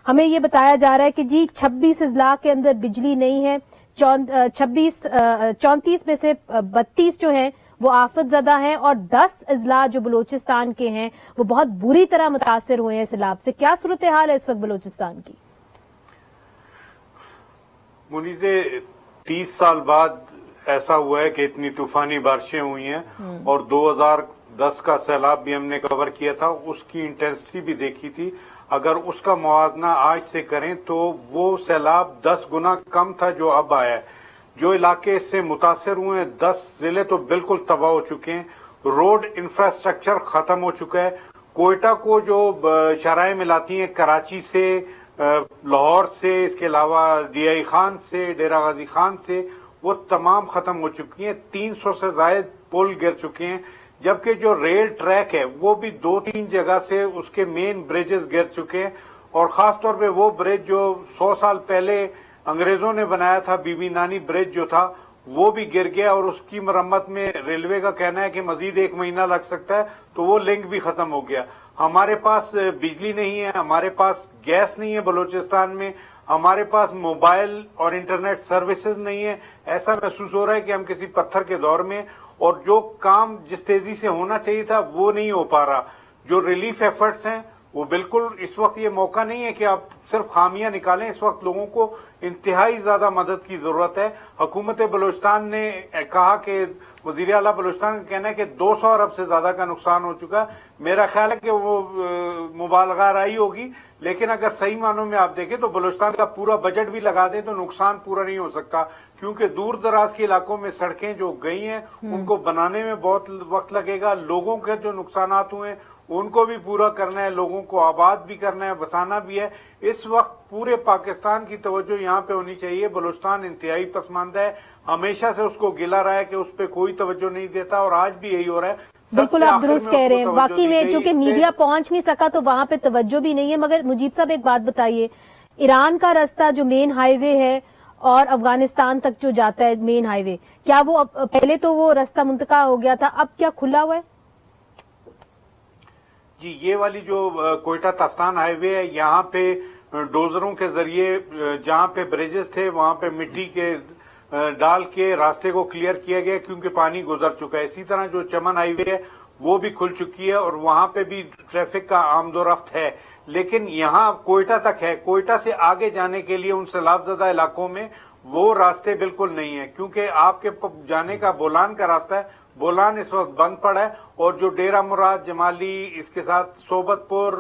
ہمیں یہ بتایا جا رہا ہے کہ جی 26 اضلاع کے اندر بجلی نہیں ہے، 34 میں سے 32 جو ہیں وہ آفت زدہ ہیں، اور 10 اضلاع جو بلوچستان کے ہیں وہ بہت بری طرح متاثر ہوئے ہیں سیلاب سے. کیا صورتحال ہے اس وقت بلوچستان کی؟ منیزے 30 سال بعد ایسا ہوا ہے کہ اتنی طوفانی بارشیں ہوئی ہیں، اور 2010 کا سیلاب بھی ہم نے کور کیا تھا، اس کی انٹینسٹی بھی دیکھی تھی. اگر اس کا موازنہ آج سے کریں تو وہ سیلاب 10 گنا کم تھا جو اب آیا ہے. جو علاقے اس سے متاثر ہوئے ہیں، 10 ضلع تو بالکل تباہ ہو چکے ہیں. روڈ انفراسٹرکچر ختم ہو چکا ہے. کوئٹہ کو جو شاہراہیں ملاتی ہیں کراچی سے، لاہور سے، اس کے علاوہ ڈی آئی خان سے، ڈیرہ غازی خان سے، وہ تمام ختم ہو چکی ہیں. 300 سے زائد پل گر چکے ہیں، جبکہ جو ریل ٹریک ہے وہ بھی 2-3 جگہ سے اس کے مین بریجز گر چکے ہیں. اور خاص طور پہ وہ برج جو 100 سال پہلے انگریزوں نے بنایا تھا، بی بی نانی برج جو تھا، وہ بھی گر گیا، اور اس کی مرمت میں ریلوے کا کہنا ہے کہ مزید 1 مہینہ لگ سکتا ہے، تو وہ لنک بھی ختم ہو گیا. ہمارے پاس بجلی نہیں ہے، ہمارے پاس گیس نہیں ہے بلوچستان میں، ہمارے پاس موبائل اور انٹرنیٹ سروسز نہیں ہے. ایسا محسوس ہو رہا ہے کہ ہم کسی پتھر کے دور میں، اور جو کام جس تیزی سے ہونا چاہیے تھا وہ نہیں ہو پا رہا. جو ریلیف ایفرٹس ہیں وہ بالکل اس وقت یہ موقع نہیں ہے کہ آپ صرف خامیاں نکالیں. اس وقت لوگوں کو انتہائی زیادہ مدد کی ضرورت ہے. حکومت بلوچستان نے کہا کہ وزیر اعلیٰ بلوچستان کا کہنا ہے کہ 200 ارب سے زیادہ کا نقصان ہو چکا. میرا خیال ہے کہ وہ مبالغہ رائی ہوگی، لیکن اگر صحیح معنوں میں آپ دیکھیں تو بلوچستان کا پورا بجٹ بھی لگا دیں تو نقصان پورا نہیں ہو سکتا، کیونکہ دور دراز کے علاقوں میں سڑکیں جو گئی ہیں ان کو بنانے میں بہت وقت لگے گا. لوگوں کے جو نقصانات ہوئے ہیں ان کو بھی پورا کرنا ہے، لوگوں کو آباد بھی کرنا ہے، بسانا بھی ہے. اس وقت پورے پاکستان کی توجہ یہاں پہ ہونی چاہیے. بلوچستان انتہائی پسماندہ ہے، ہمیشہ سے اس کو گلا رہا ہے کہ اس پہ کوئی توجہ نہیں دیتا، اور آج بھی یہی ہو رہا ہے. بالکل آپ درست کہہ رہے ہیں. واقعی میں چونکہ میڈیا پہنچ نہیں سکا تو وہاں پہ توجہ بھی نہیں ہے. مگر مجیب صاحب ایک بات بتائیے، ایران کا راستہ جو مین ہائی وے ہے اور افغانستان تک جو جاتا ہے مین ہائی وے، کیا وہ پہلے تو وہ راستہ منتقع ہو گیا تھا، اب کیا کھلا ہوا ہے؟ جی، یہ والی جو کوئٹہ تفتان ہائی وے ہے، یہاں پہ ڈوزروں کے ذریعے جہاں پہ بریجز تھے وہاں پہ مٹی کے ڈال کے راستے کو کلیئر کیا گیا کیونکہ پانی گزر چکا ہے. اسی طرح جو چمن ہائی وے ہے وہ بھی کھل چکی ہے، اور وہاں پہ بھی ٹریفک کا آمد و رفت ہے. لیکن یہاں کوئٹہ تک ہے. کوئٹہ سے آگے جانے کے لیے ان سیلاب زدہ علاقوں میں وہ راستے بالکل نہیں ہیں، کیونکہ آپ کے جانے کا بولان کا راستہ ہے، بولان اس وقت بند پڑا ہے. اور جو ڈیرہ مراد، جمالی، اس کے ساتھ صوبت پور،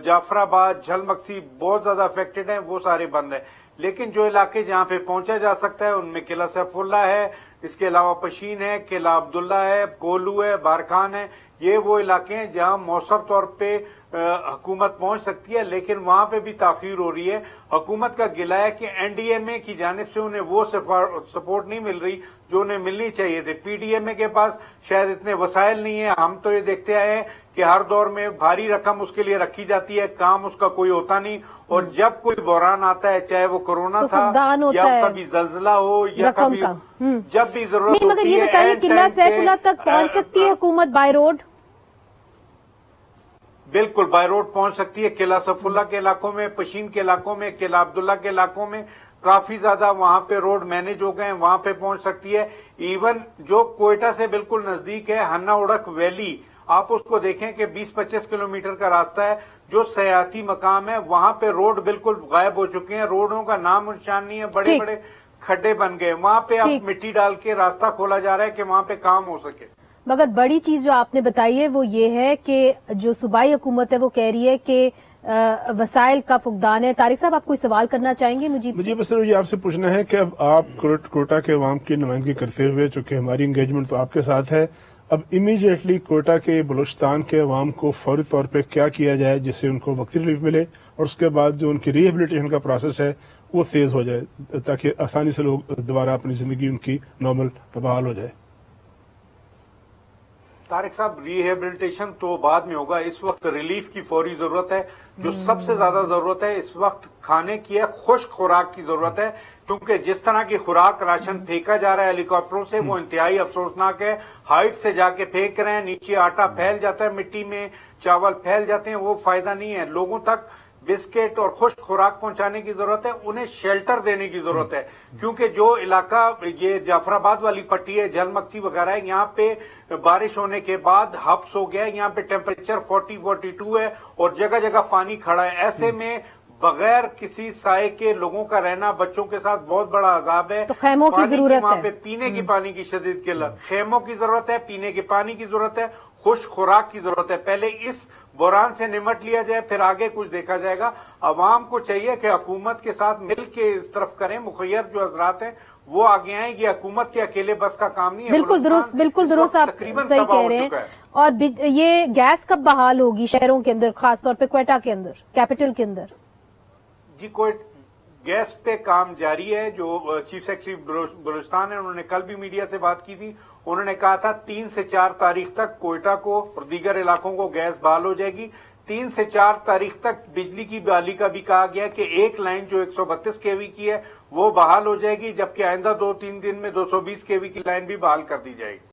جعفر آباد، جھل مکسی بہت زیادہ افیکٹڈ ہیں، وہ سارے بند ہیں. لیکن جو علاقے جہاں پہ پہنچا جا سکتا ہے ان میں قلعہ سیف اللہ ہے، اس کے علاوہ پشین ہے، قلعہ عبداللہ ہے، کولو ہے، بارکان ہے. یہ وہ علاقے ہیں جہاں مؤثر طور پہ حکومت پہنچ سکتی ہے، لیکن وہاں پہ بھی تاخیر ہو رہی ہے. حکومت کا گلہ ہے کہ این ڈی ایم اے کی جانب سے انہیں وہ سپورٹ نہیں مل رہی جو انہیں ملنی چاہیے تھے. پی ڈی ایم اے کے پاس شاید اتنے وسائل نہیں ہیں. ہم تو یہ دیکھتے آئے ہیں کہ ہر دور میں بھاری رقم اس کے لیے رکھی جاتی ہے، کام اس کا کوئی ہوتا نہیں. اور جب کوئی بحران آتا ہے، چاہے وہ کورونا تھا یا کبھی زلزلہ ہو یا کبھی جب بھی ضرورت ہوتی ہے. مگر یہ بتائیے قلعہ سیف اللہ تک پہنچ سکتی ہے حکومت بائی روڈ؟ بالکل بائی روڈ پہنچ سکتی ہے. قلعہ سیف اللہ کے علاقوں میں، پشین کے علاقوں میں، قلعہ عبداللہ کے علاقوں میں کافی زیادہ وہاں پہ روڈ مینج ہو گئے ہیں، وہاں پہ پہنچ سکتی ہے. ایون جو کوئٹہ سے بالکل نزدیک ہے ہنہ اڑک ویلی، آپ اس کو دیکھیں کہ 20-25 کلومیٹر کا راستہ ہے، جو سیاحتی مقام ہے، وہاں پہ روڈ بالکل غائب ہو چکے ہیں. روڈوں کا نام نشان نہیں ہے، بڑے بڑے کھڈے بن گئے. وہاں پہ اب مٹی ڈال کے راستہ کھولا جا رہا ہے کہ وہاں پہ کام ہو سکے. مگر بڑی چیز جو آپ نے بتائی ہے وہ یہ ہے کہ جو صوبائی حکومت ہے وہ کہہ رہی ہے کہ وسائل کا فقدان ہے. طارق صاحب آپ کوئی سوال کرنا چاہیں گے؟ مجھے بس یہ آپ سے پوچھنا ہے کہ اب آپ کوئٹہ کے عوام کی نمائندگی کرتے ہوئے، چونکہ ہماری انگیجمنٹ تو آپ کے ساتھ ہے، اب امیڈیٹلی کوئٹہ کے بلوچستان کے عوام کو فوری طور پہ کیا کیا جائے جس سے ان کو وقتی ریلیف ملے، اور اس کے بعد جو ان کی ریہیبلیٹیشن کا پروسیس ہے وہ تیز ہو جائے تاکہ آسانی سے لوگ دوبارہ اپنی زندگی ان کی نارمل بحال ہو جائے؟ طارق صاحب، ریہیبلیٹیشن تو بعد میں ہوگا. اس وقت ریلیف کی فوری ضرورت ہے. جو سب سے زیادہ ضرورت ہے اس وقت کھانے کی ہے، خشک خوراک کی ضرورت ہے، کیونکہ جس طرح کی خوراک راشن پھینکا جا رہا ہے ہیلی کاپٹروں سے وہ انتہائی افسوسناک ہے. ہائٹ سے جا کے پھینک رہے ہیں، نیچے آٹا پھیل جاتا ہے، مٹی میں چاول پھیل جاتے ہیں، وہ فائدہ نہیں ہے. لوگوں تک بسکٹ اور خشک خوراک پہنچانے کی ضرورت ہے، انہیں شیلٹر دینے کی ضرورت ہے، کیونکہ جو علاقہ یہ جعفر آباد والی پٹی ہے، جھل مکسی وغیرہ ہے، یہاں پہ بارش ہونے کے بعد ہبس ہو گیا ہے، یہاں پہ ٹیمپریچر 40-42 ہے اور جگہ جگہ پانی کھڑا ہے۔ ایسے میں بغیر کسی سائے کے لوگوں کا رہنا بچوں کے ساتھ بہت بڑا عذاب ہے۔ تو خیموں کی پانی ضرورت وہاں ہے۔ پہ پینے کی پانی کی شدید قلت، خیموں کی ضرورت ہے، پینے کے پانی کی ضرورت ہے، خشک خوراک کی ضرورت ہے۔ پہلے اس بحران سے نمٹ لیا جائے، پھر آگے کچھ دیکھا جائے گا۔ عوام کو چاہیے کہ حکومت کے ساتھ مل کے اس طرف کریں، مخیر جو حضرات ہیں وہ آگے آئیں، یہ حکومت کے اکیلے بس کا کام نہیں ہے۔ بالکل درست، بالکل درست، آپ صحیح کہہ رہے ہیں۔ اور یہ گیس کب بحال ہوگی شہروں کے اندر، خاص طور پہ کوئٹہ کے اندر، کیپٹل کے اندر؟ جی گیس پہ کام جاری ہے۔ جو چیف سیکرٹری بلوچستان ہے، انہوں نے کل بھی میڈیا سے بات کی تھی، انہوں نے کہا تھا 3 سے 4 تاریخ تک کوئٹہ کو اور دیگر علاقوں کو گیس بحال ہو جائے گی۔ 3 سے 4 تاریخ تک بجلی کی بحالی کا بھی کہا گیا کہ ایک لائن جو 132 kV کی ہے وہ بحال ہو جائے گی، جبکہ آئندہ 2-3 دن میں 220 kV کی لائن بھی بحال کر دی جائے گی۔